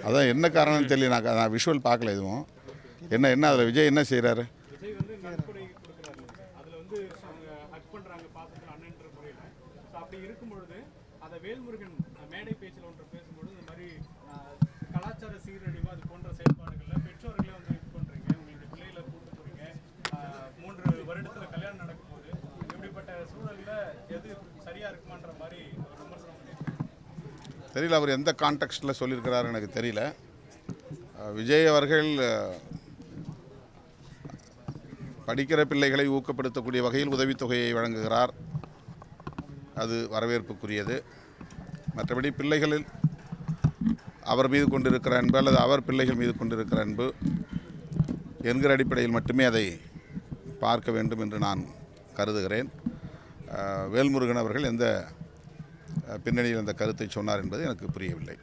அதான் என்ன காரணம்னு தெரியல. நான் விஷுவல் பார்க்கல எதுவும். என்ன அதில் விஜய் என்ன செய்கிறாரு? வேல்முருகன் மேடை பேச்சில் ஒன்று பேசும்போது இந்த மாதிரி கலாச்சார சீரழிவு அது போன்ற செயல்பாடுகளில் பெற்றோர்களே வந்து இது பண்ணுறீங்க, உங்களுக்கு பிள்ளைகளை கூப்பிட்டு போகிறீங்க, 3 வருடத்தில் கல்யாணம் நடக்கும் போது இப்படிப்பட்ட சூழலில் எது சரியாக இருக்குமான்ற மாதிரி ஒரு விமர்சனம் பண்ணியிருக்காங்க. தெரியல, அவர் எந்த கான்டெக்ஸ்டில் சொல்லியிருக்கிறாரு எனக்கு தெரியல. விஜய் அவர்கள் படிக்கிற பிள்ளைகளை ஊக்கப்படுத்தக்கூடிய வகையில் உதவித்தொகையை வழங்குகிறார். அது வரவேற்புக்குரியது. மற்றபடி பிள்ளைகளில் அவர் மீது கொண்டிருக்கிற அன்பு அல்லது அவர் பிள்ளைகள் மீது கொண்டிருக்கிற அன்பு என்கிற அடிப்படையில் மட்டுமே அதை பார்க்க வேண்டும் என்று நான் கருதுகிறேன். வேல்முருகன் அவர்கள் எந்த பின்னணியில் அந்த கருத்தை சொன்னார் என்பது எனக்கு புரியவில்லை.